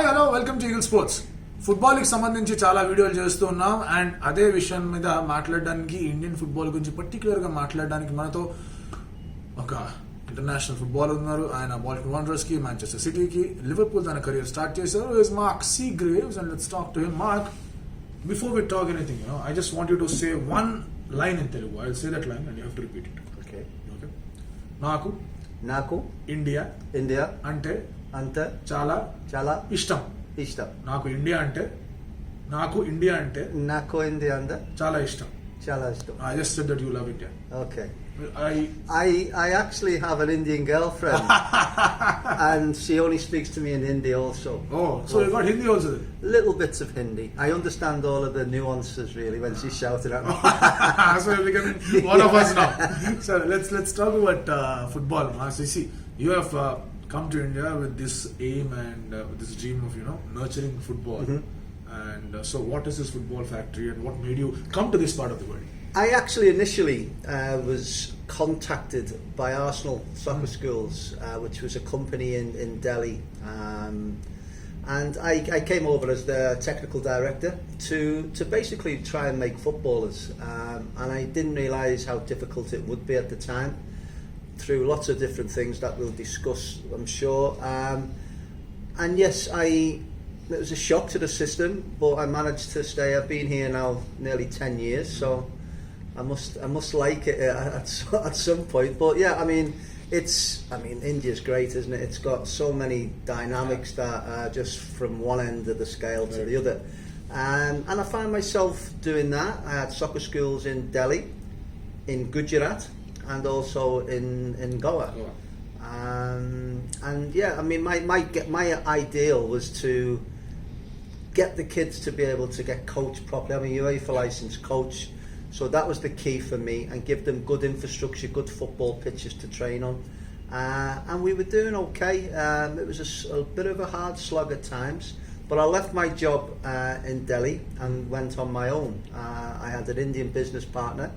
Hi hello welcome to eagle sports. Football కి సంబంధించి చాలా వీడియోలు చేస్తూ ఉన్నాం అండ్ అదే విషయం మీద మాట్లాడడానికి ఇండియన్ ఫుట్బాల్ గురించి పర్టికులర్ గా మాట్లాడడానికి మనతో ఒక ఇంటర్నేషనల్ ఫుట్బాల్ ఉన్నారు. ఆయన బాల్కన్ వాండరర్స్ కి, మాంచెస్టర్ సిటీకి, లివర్పూల్ తన కెరీర్ స్టార్ట్ చేశారు. Is mark Seagraves and let's talk to him. Mark, before we talk anything, I just want you to say one line in Telugu. I'll say that line and you have to repeat it. Okay. నాకు India అంటే చాలా ఇష్టం. నాకు India అంటే చాలా ఇష్టం. I just said that you love India. Okay. I actually have an Indian girlfriend and she only speaks to me in Hindi also. Oh, so you got Hindi also then? Little bits of Hindi. I understand all of the nuances really when she's shouting at me. So you're becoming one of us now. So let's talk about football. So you see, you have come to India with this aim and with this dream of nurturing football. Mm-hmm. And so what is this football factory and what made you come to this part of the world? I actually initially was contacted by Arsenal Soccer Schools, which was a company in Delhi, and I came over as the technical director to basically try and make footballers, and I didn't realise how difficult it would be at the time, through lots of different things that we'll discuss, I'm sure. And yes, it was a shock to the system, but I managed to stay. I've been here now nearly 10 years, so I must like it at some point. But yeah, India's great, isn't it? It's got so many dynamics that are just from one end of the scale to the other. And I find myself doing that. I had soccer schools in Delhi, in Gujarat, and also in Goa. And yeah, my ideal was to get the kids to be able to get coached properly. I'm a UEFA licensed coach, so that was the key for me, and give them good infrastructure, good football pitches to train on. And we were doing okay. It was a bit of a hard slog at times, but I left my job in Delhi and went on my own. I had an Indian business partner,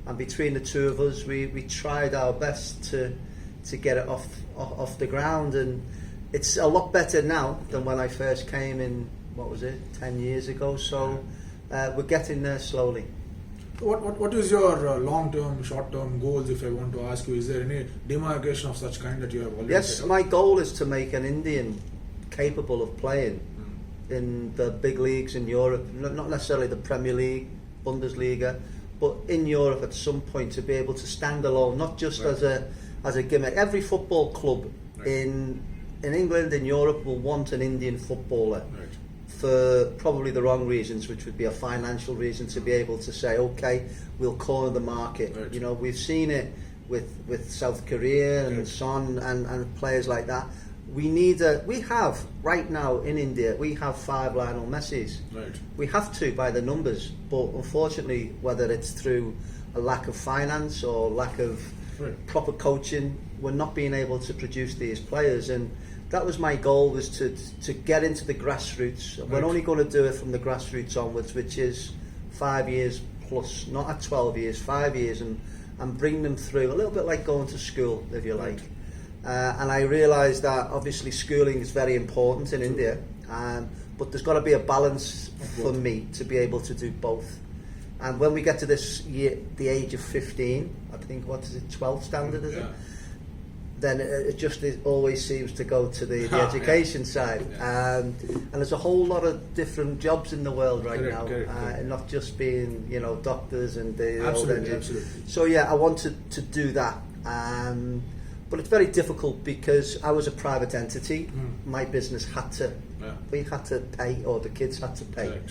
and between the two of us, we tried our best to get it off the ground, and it's a lot better now than when I first came in. What was it, 10 years ago? So we're getting there slowly. What is your long-term, short-term goals, if I want to ask you? Is there any demarcation of such kind that you have already Yes, set up? my goal is to make an Indian capable of playing in the big leagues in Europe, not necessarily the Premier League, Bundesliga, but in Europe at some point, to be able to stand alone, not just as a gimmick. Every football club in England, in Europe, will want an Indian footballer. Right. For probably the wrong reasons, which would be a financial reason, to be able to say, okay, we'll corner the market. Right. We've seen it with South Korea and Son and players like that. We have right now in India, we have 5 Lionel Messis. Right. We have to by the numbers, but unfortunately, whether it's through a lack of finance or lack of proper coaching, we're not being able to produce these players. And that was my goal, was to get into the grassroots. Right. We're only going to do it from the grassroots onwards, which is 5 years plus, not at 12 years, 5 years, and bring them through, a little bit like going to school, if you like. And I realised that obviously schooling is very important in India, but there's got to be a balance for me to be able to do both. And when we get to this year, the age of 15, I think, what is it, 12th standard, is it? Then it just always seems to go to the education side. And there's a whole lot of different jobs in the world right now, not just being, doctors and the old engineers. Absolutely. So yeah, I wanted to do that. But it's very difficult because I was a private entity. My business we had to pay, or the kids had to pay. Right.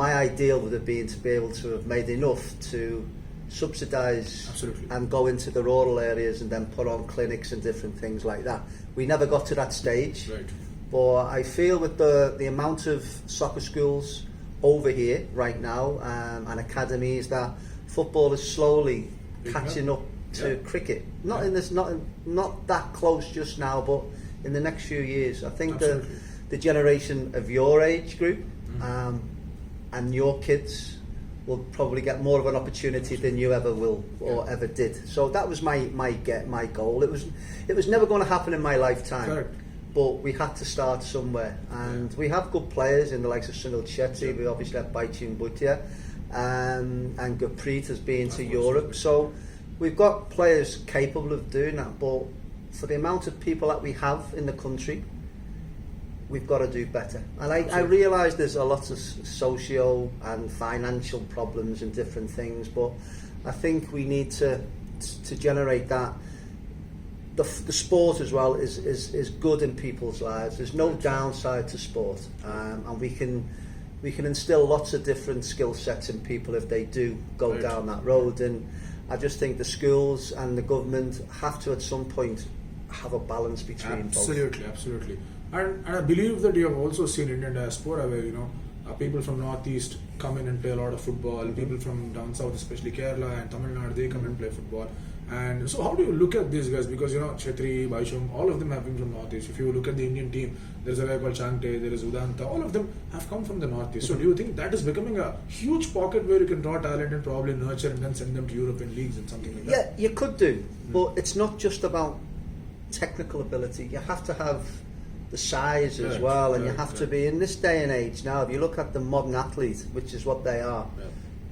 My ideal would have been to be able to have made enough to subsidise and go into the rural areas and then put on clinics and different things like that. We never got to that stage. Right. But I feel with the amount of soccer schools over here right now, and academies, that football is slowly catching up to cricket. Not that close just now, but in the next few years, I think the generation of your age group and your kids will probably get more of an opportunity than you ever will or ever did. So that was my goal. It was never going to happen in my lifetime. Correct. but we had to start somewhere, and we have good players in the likes of Sunil Shetty. We obviously have Baichung Bhutia, and Gurpreet has been to Europe, so we've got players capable of doing that. But for the amount of people that we have in the country, we've got to do better. And I realise there's a lot of socio and financial problems and different things, but I think we need to generate that. The sport as well is good in people's lives. There's no downside to sport, and we can instill lots of different skill sets in people if they do go down that road. And I just think the schools and the government have to at some point have a balance between both. Absolutely. And I believe that you have also seen Indian diaspora where, people from Northeast come in and play a lot of football. Mm-hmm. People from down south, especially Kerala and Tamil Nadu, they come and play football. And so how do you look at these guys? Because, Chetri, Baishum, all of them have been from Northeast. If you look at the Indian team, there's a guy called Chante, there is Udanta, all of them have come from the Northeast. So do you think that is becoming a huge pocket where you can draw talent and probably nurture and then send them to European leagues and something like that? Yeah, you could do, but it's not just about technical ability. You have to have the size as well, and you have to be, in this day and age now, if you look at the modern athlete, which is what they are,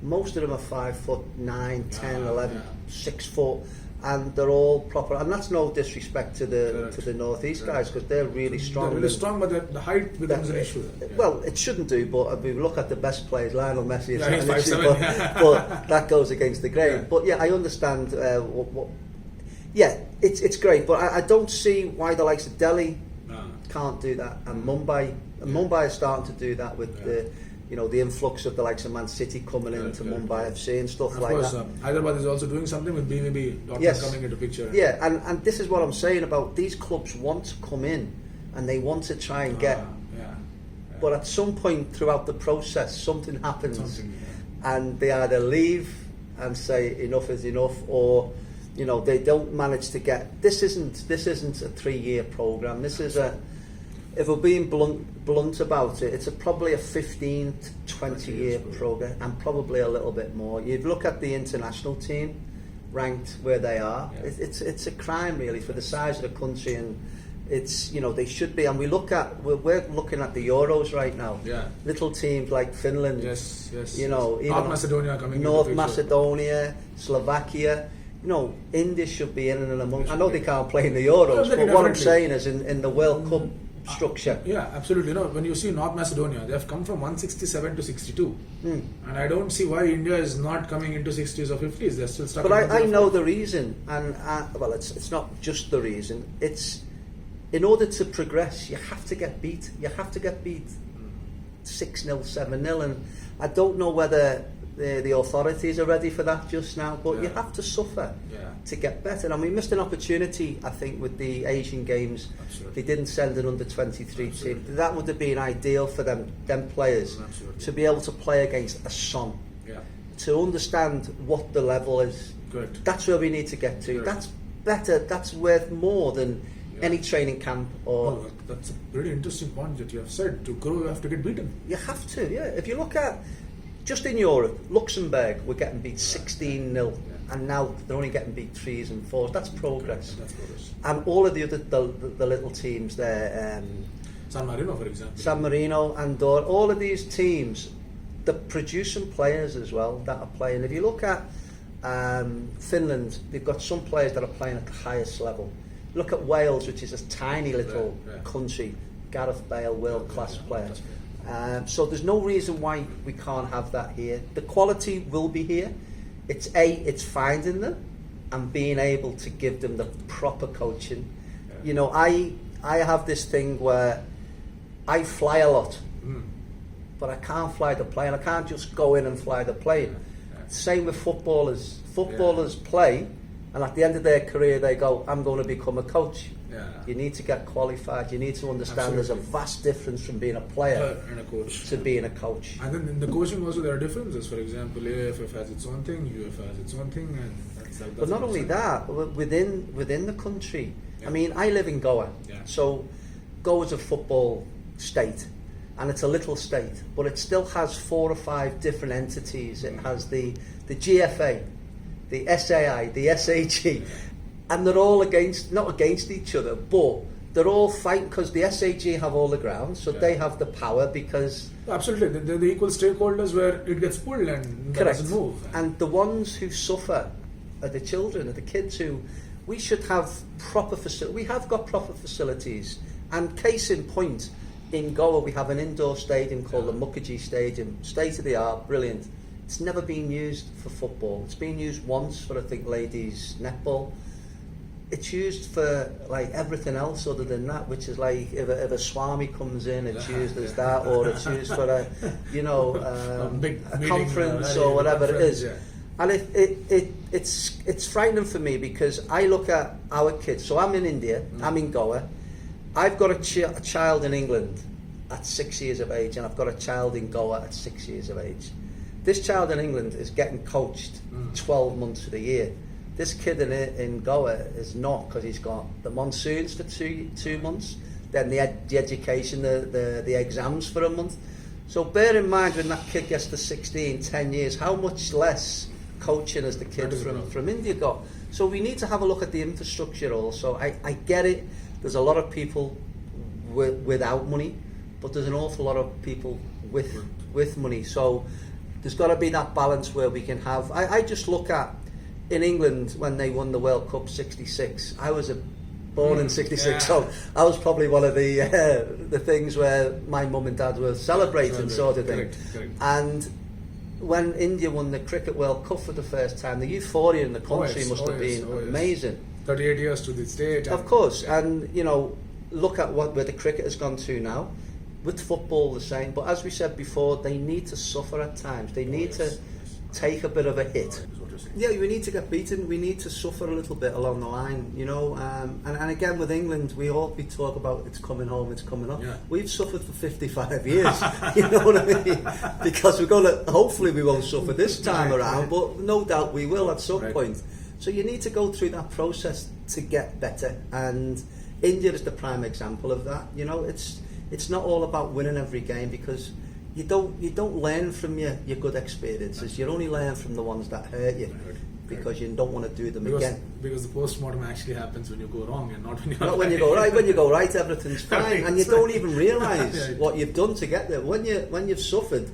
most of them are 5'9", 10, 11, 6 foot, and they're all proper. And that's no disrespect to the Northeast guys, because they're really strong. They're really strong, but the height becomes an issue. Well, it shouldn't do, but if we look at the best players, Lionel Messi is he's an issue, 5'7", but that goes against the grain. But yeah, I understand what. Yeah, it's great, but I don't see why the likes of Delhi can't do that, and Mumbai. And Mumbai is starting to do that with the influx of the likes of Man City coming into Mumbai FC and stuff like that. Hyderabad is also doing something with BVB coming into picture. Yeah, and this is what I'm saying about these clubs want to come in and they want to try and get. But at some point throughout the process, something happens, and they either leave and say enough is enough, or they don't manage to get. This isn't a 3-year program. This is if we're being blunt about it, it's probably a 15 to 20 year program, and probably a little bit more. You'd look at the international team ranked where they are. It's a crime really for the size of the country, and it's they should be. And we're looking at the Euros right now. Little teams like Finland. Yes. Even North Macedonia coming. North Macedonia, Slovakia. India should be in and amongst. I know they can't play in the Euros, but what I'm saying is in the World Cup structure. Yeah, absolutely. When you see North Macedonia, they have come from 167 to 62, and I don't see why India is not coming into 60s or 50s. They're still stuck. But I know the reason, and it's not just the reason. It's in order to progress, you have to get beat. You have to get beat 6-0, 7-0, and I don't know whether the authorities are ready for that just now, but you have to suffer to get better. And we missed an opportunity, I think, with the Asian Games. They didn't send an under-23 team. That would have been ideal for them players to be able to play against a son, to understand what the level is. Correct. That's where we need to get to. Correct. That's better. That's worth more than any training camp. Or that's a pretty interesting point that you have said. To grow, you have to get beaten. You have to, If you look at just in Europe, Luxembourg were getting beat 16-0, and now they're only getting beat 3s and 4s. That's progress. And all of the other the little teams there, San Marino, for example. San Marino, Andorra, all of these teams, they're producing players as well that are playing. If you look at Finland, they've got some players that are playing at the highest level. Look at Wales, which is a tiny little country. Gareth Bale, world-class player. So there's no reason why we can't have that here. The quality will be here. It's finding them and being able to give them the proper coaching. I have this thing where I fly a lot, but I can't fly the plane. I can't just go in and fly the plane. Same with footballers. Footballers play, and at the end of their career they go, I'm going to become a coach. You need to get qualified. You need to understand there's a vast difference from being a player and a coach to being a coach. And then in the coaching also there are differences. For example, AFF has its own thing, UF has its own thing, and that's but not only that, within the country. I mean, I live in Goa, so Goa's a football state, and it's a little state, but it still has 4 or 5 different entities. It has the GFA, the SAI, the SAG. And they're all not against each other, but they're all fighting because the SAG have all the ground, so they have the power because... Absolutely, they're the equal stakeholders where it gets pulled and it doesn't move. And the ones who suffer are the children, are the kids who... We should have proper facilities. We have got proper facilities. And case in point, in Goa we have an indoor stadium called the Mukherjee Stadium, state of the art, brilliant. It's never been used for football. It's been used once for, I think, ladies netball. It's used for like everything else other than that, which is like if a Swami comes in, it's used as that, or it's used for a, you know, a conference or whatever it is. Yeah. And it's frightening for me because I look at our kids. So I'm in India, I'm in Goa. I've got a child in England at 6 years of age, and I've got a child in Goa at 6 years of age. This child in England is getting coached 12 months of the year. This kid in Goa is not, because he's got the monsoons for two months, then the education, the exams for a month. So bear in mind when that kid gets to 16, 10 years, how much less coaching has the kid from India got. So we need to have a look at the infrastructure also. I get it, there's a lot of people without money, but there's an awful lot of people with money. So there's got to be that balance where we can have... I just look at in England when they won the World Cup '66. I was born in '66, so I was probably one of the things where my mum and dad were celebrating, sort of thing. Correct. And when India won the Cricket World Cup for the first time, the euphoria in the country must have been amazing. 38 years to the state. Of course, and you know, look at where the cricket has gone to now. With football the same, but as we said before, they need to suffer at times. They need to take a bit of a hit. Yeah, we need to get beaten. We need to suffer a little bit along the line, you know. And again, with England, we talk about it's coming home, it's coming up. Yeah. We've suffered for 55 years, you know what I mean? Because we're going to, hopefully we won't suffer this time around, but no doubt we will at some point. So you need to go through that process to get better. And India is the prime example of that. You know, it's not all about winning every game, because you don't learn from your good experiences. You only learn from the ones that hurt you, because you don't want to do them again. Because the post-mortem actually happens when you go wrong and not when you not when you go right. When you go right, everything's fine, and you don't even realise what you've done to get there. When you've suffered,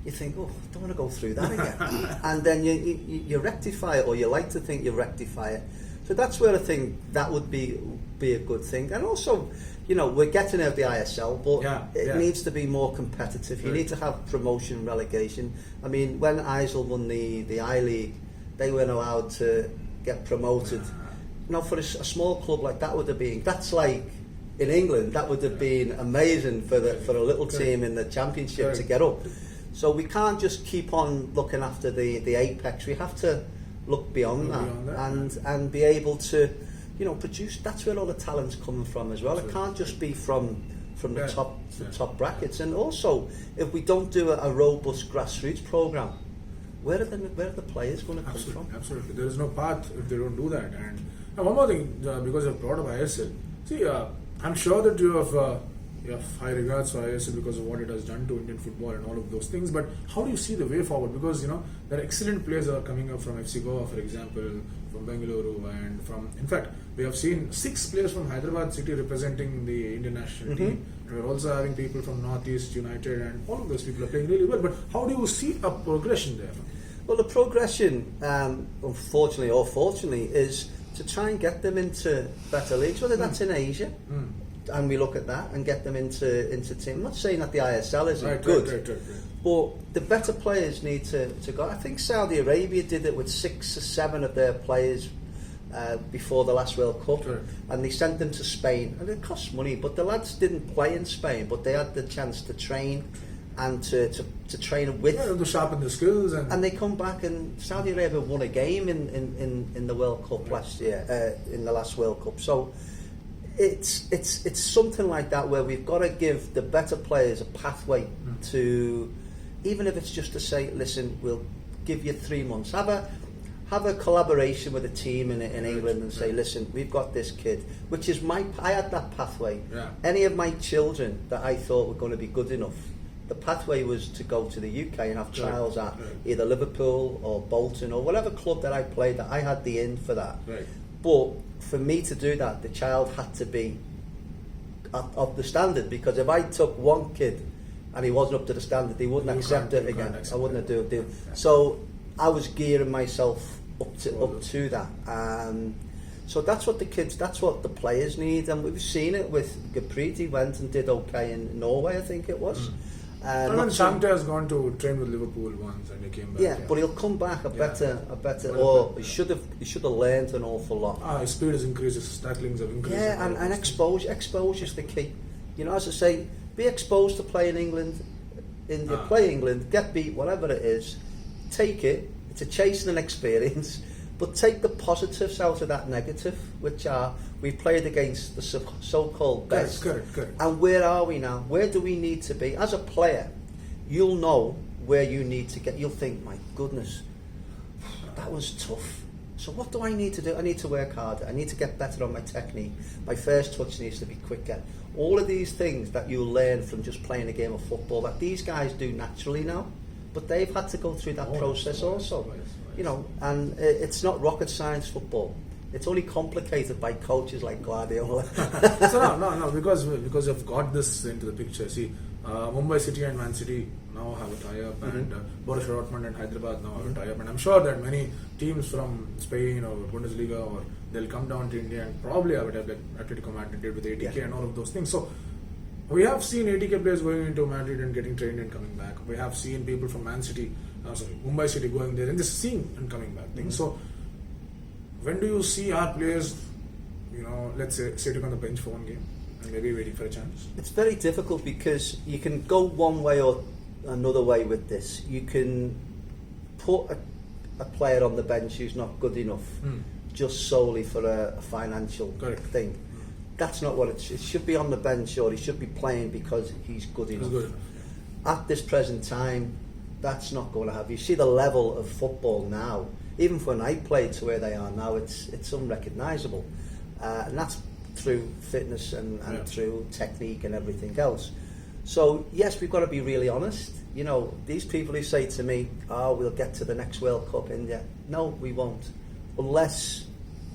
you think, oh, I don't want to go through that again, and then you rectify it, or you like to think you rectify it. So that's where I think that would be a good thing. And also, you know, we're getting out of the ISL, but it needs to be more competitive. You need to have promotion, relegation. I mean, when ISL won the I-League, they weren't allowed to get promoted. Now, for a small club like that would have been, that's like in England, that would have been amazing for a little team in the Championship to get up. So we can't just keep on looking after the apex. We have to look beyond that and be able to, you know, produce. That's where all the talent's coming from as well. It can't just be from the top brackets. And also, if we don't do a robust grassroots program, where are the players going to come from? Absolutely, there is no path if they don't do that. And one more thing, because you've brought up ISL. See, I'm sure that you have high regards for ISL because of what it has done to Indian football and all of those things. But how do you see the way forward? Because, you know, there are excellent players that are coming up from FC Goa, for example, from Bengaluru, and from, in fact, we have seen 6 players from Hyderabad City representing the Indian national team. We're also having people from Northeast United, and all of those people are playing really well. But how do you see a progression there? Well, the progression, unfortunately or fortunately, is to try and get them into better leagues, whether that's in Asia, and we look at that and get them into team. I'm not saying that the ISL isn't good, but the better players need to go. I think Saudi Arabia did it with 6 or 7 of their players before the last World Cup, and they sent them to Spain, and it cost money, but the lads didn't play in Spain, but they had the chance to train and to train with, to sharpen the skills, and they come back, and Saudi Arabia won a game in the World Cup last year, in the last World Cup. So it's something like that, where we've got to give the better players a pathway to, even if it's just to say, listen, we'll give you 3 months, have a collaboration with a team in England and say, listen, we've got this kid, which is I had that pathway. Any of my children that I thought were going to be good enough, the pathway was to go to the UK and have trials at either Liverpool or Bolton or whatever club that I played, that I had the in for that. But for me to do that, the child had to be of the standard, because if I took one kid and he wasn't up to the standard, he wouldn't accept it again. I wouldn't do it. Yeah. So I was gearing myself up to that. So that's what the players need, and we've seen it with Gaprit. He went and did okay in Norway, I think it was. I mean, Shamte has gone to train with Liverpool once, and he came back. Yeah, but he'll come back a better. He should have learned an awful lot. His speed has increased, his tacklings have increased. Yeah, and exposure is the key. You know, as I say, be exposed to play in England, India, play England, get beat, whatever it is, take it. It's a chasing an experience, but take the positives out of that negative, which are we've played against the so-called best. Correct. And where are we now? Where do we need to be? As a player, you'll know where you need to get. You'll think, my goodness, that was tough. So what do I need to do? I need to work harder. I need to get better on my technique. My first touch needs to be quicker. All of these things that you learn from just playing a game of football that these guys do naturally now, but they've had to go through that process also. You know, and it's not rocket science football. It's only complicated by coaches like Guardiola. So no, because you've got this into the picture. See, Mumbai City and Man City now have a tie-up, and Borussia Dortmund and Hyderabad now have a tie-up, and I'm sure that many teams from Spain or Bundesliga, or they'll come down to India and probably have it like Atletico Madrid did with ATK and all of those things. So we have seen ATK players going into Madrid and getting trained and coming back. We have seen people from Mumbai City going there and just seeing and coming back. So when do you see our players, you know, let's say sitting on the bench for one game and maybe waiting for a chance? It's very difficult because you can go one way or another way with this. You can put a player on the bench who's not good enough just solely for a financial thing. That's not what it should be on the bench, or he should be playing because he's good enough. At this present time, that's not going to happen. You see the level of football now, even when I played to where they are now, it's unrecognisable. And that's through fitness and through technique and everything else. So, yes, we've got to be really honest. You know, these people who say to me, we'll get to the next World Cup India. No, we won't. Unless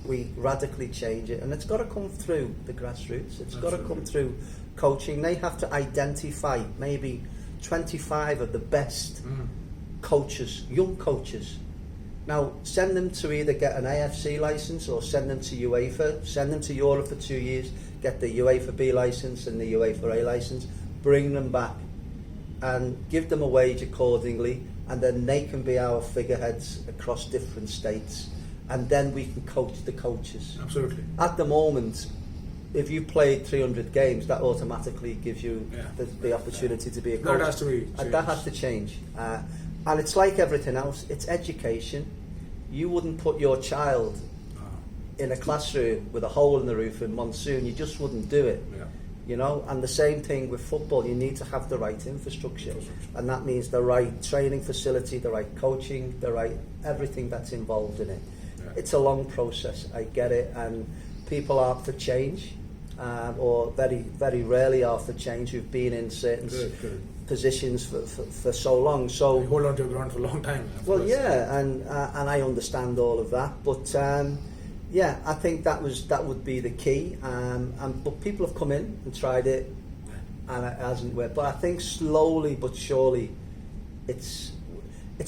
we radically change it, and it's got to come through the grassroots. It's got to come through coaching. They have to identify maybe 25 of the best coaches, young coaches. Now, send them to either get an AFC license or send them to UEFA, send them to Europe for 2 years, get the UEFA B license and the UEFA A license, bring them back and give them a wage accordingly, and then they can be our figureheads across different states. And then we can coach the coaches. Absolutely. At the moment, if you played 300 games, that automatically gives you the opportunity to be a coach. That has to be changed. That has to change. And it's like everything else. It's education. You wouldn't put your child in a classroom with a hole in the roof in monsoon. You just wouldn't do it. Yeah. You know, and the same thing with football. You need to have the right infrastructure, and that means the right training facility, the right coaching, the right everything that's involved in it. It's a long process, I get it, and people are for change, or very, very rarely are for change, who've been in certain positions for so long. So you hold on to your ground for a long time. Well, yeah, and I understand all of that, but yeah, I think that would be the key. But people have come in and tried it, and it hasn't worked. But I think slowly but surely, it's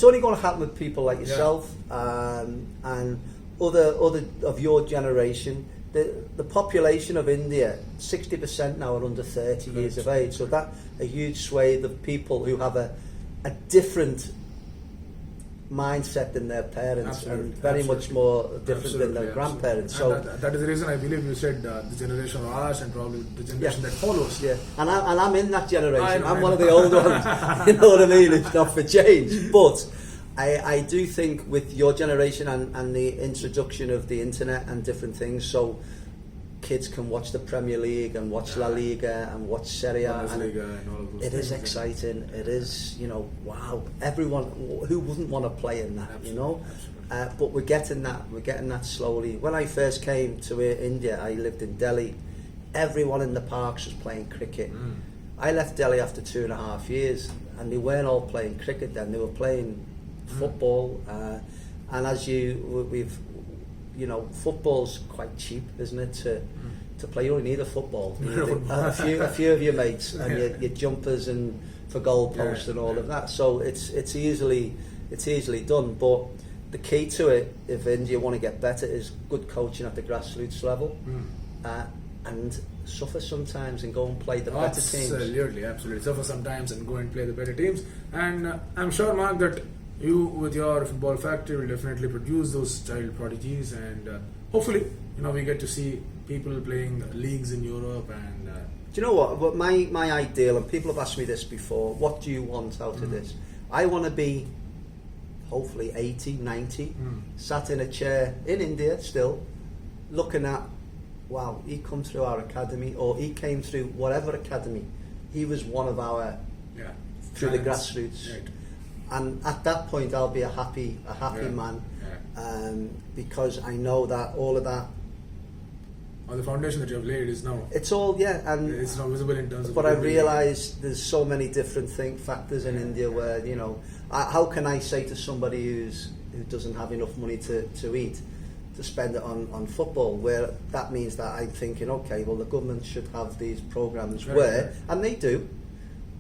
only going to happen with people like yourself and other of your generation. The population of India, 60% now are under 30 years of age. So that a huge swathe of people who have a different mindset than their parents, and very much more different than their grandparents. So that is the reason I believe you said the generation of ours and probably the generation that follows. Yeah, and I'm in that generation. I'm one of the old ones. You know what I mean? It's not for change, but I do think with your generation and the introduction of the internet and different things, so kids can watch the Premier League and watch La Liga and watch Serie A, and it is exciting. It is, you know, wow. Everyone who wouldn't want to play in that, you know. But we're getting that slowly. When I first came to India, I lived in Delhi. Everyone in the parks was playing cricket. I left Delhi after 2.5 years, and they weren't all playing cricket then. They were playing football, and as we've, you know, football's quite cheap, isn't it, to play, you only need a football. You need a few of your mates and your jumpers and for goalposts and all of that. So it's easily done. But the key to it, if India want to get better, is good coaching at the grassroots level, and suffer sometimes and go and play the better teams. Absolutely. Suffer sometimes and go and play the better teams. And I'm sure, Mark, that you, with your football factory, will definitely produce those child prodigies, and hopefully, we get to see people playing leagues in Europe. And do you know what? My ideal, and people have asked me this before, what do you want out of this? I want to be hopefully 80, 90, sat in a chair in India still, looking at, wow, he come through our academy, or he came through whatever academy. He was one of our through the grassroots. Right. And at that point, I'll be a happy man, because I know that all of that. The foundation that you have laid is now. It's all and it's not visible in terms of. But I realise there's so many different factors in India where how can I say to somebody who doesn't have enough money to eat, to spend it on football, where that means that I'm thinking, okay, well the government should have these programs and they do,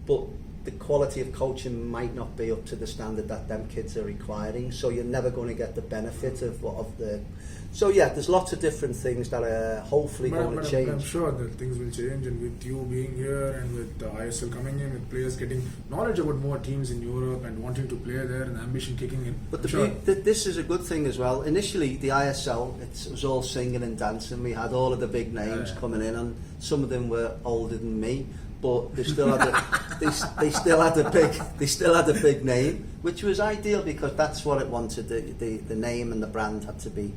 but the quality of coaching might not be up to the standard that them kids are requiring, so you're never going to get the benefit of the. So there's lots of different things that are hopefully going to change. I'm sure that things will change, and with you being here and with the ISL coming in, with players getting knowledge about more teams in Europe and wanting to play there and ambition kicking in. But this is a good thing as well. Initially, the ISL, it was all singing and dancing. We had all of the big names coming in, and some of them were older than me. But they still had they still had a big name, which was ideal because that's what it wanted. The name and the brand had to be.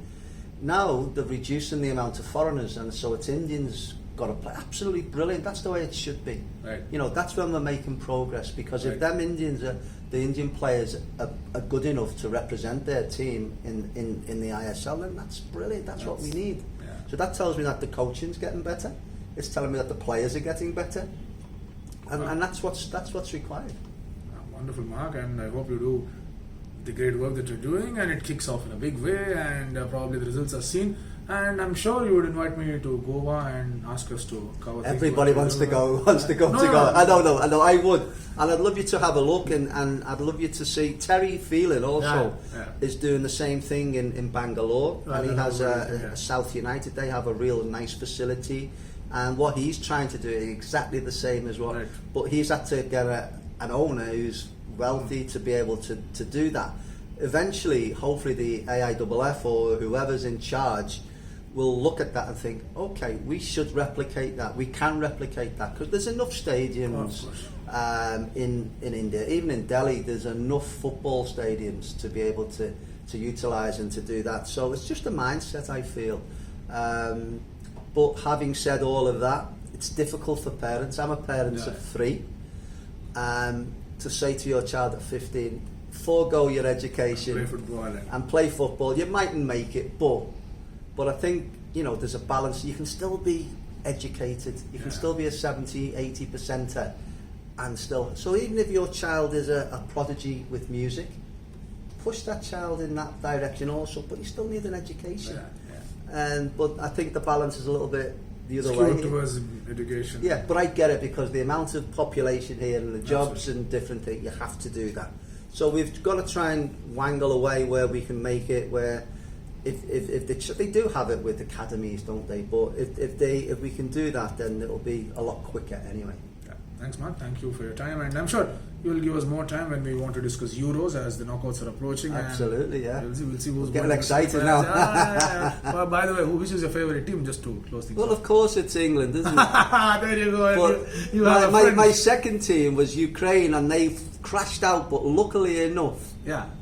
Now they're reducing the amount of foreigners, and so it's Indians got to play. Absolutely brilliant. That's the way it should be. Right. That's when we're making progress, because if them the Indian players are good enough to represent their team in the ISL, then that's brilliant. That's what we need. Yeah. So that tells me that the coaching's getting better. It's telling me that the players are getting better. And that's what's required. Wonderful, Mark, and I hope you do the great work that you're doing, and it kicks off in a big way, and probably the results are seen. And I'm sure you would invite me to Goa and ask us to cover. Everybody wants to go. I know. I would, and I'd love you to have a look, and I'd love you to see Terry Phelan also is doing the same thing in Bangalore, and he has South United. They have a real nice facility. And what he's trying to do is exactly the same as what, but he's had to get an owner who's wealthy to be able to do that. Eventually, hopefully the AIFF or whoever's in charge will look at that and think, okay, we should replicate that. We can replicate that because there's enough stadiums in India. Even in Delhi, there's enough football stadiums to be able to utilise and to do that. So it's just a mindset, I feel. But having said all of that, it's difficult for parents. I'm a parent of 3. To say to your child at 15, forego your education and play football. You mightn't make it, but I think there's a balance. You can still be educated. You can still be a 70, 80%er, and still. So even if your child is a prodigy with music, push that child in that direction also. But you still need an education. But I think the balance is a little bit the other way. Towards education. Yeah, but I get it because the amount of population here and the jobs and different things, you have to do that. So we've got to try and wangle away where we can make it where if they do have it with academies, don't they? But if we can do that, then it'll be a lot quicker anyway. Yeah. Thanks, Mark. Thank you for your time, and I'm sure you will give us more time when we want to discuss Euros as the knockouts are approaching. Absolutely, yeah. We'll see who's getting excited now. Well, by the way, which is your favourite team? Just to close things. Well, of course it's England, isn't it? There you go. You have my second team was Ukraine, and they've crashed out. But luckily enough,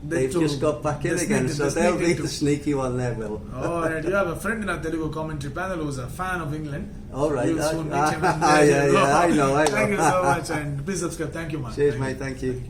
they've just got back in again, so they'll be the sneaky one there, Will. Oh, right. You have a friend in our Telugu commentary panel who's a fan of England. All right. You'll soon meet him. I know. Thank you so much, and please subscribe. Thank you, Mark. Cheers, mate. Thank you.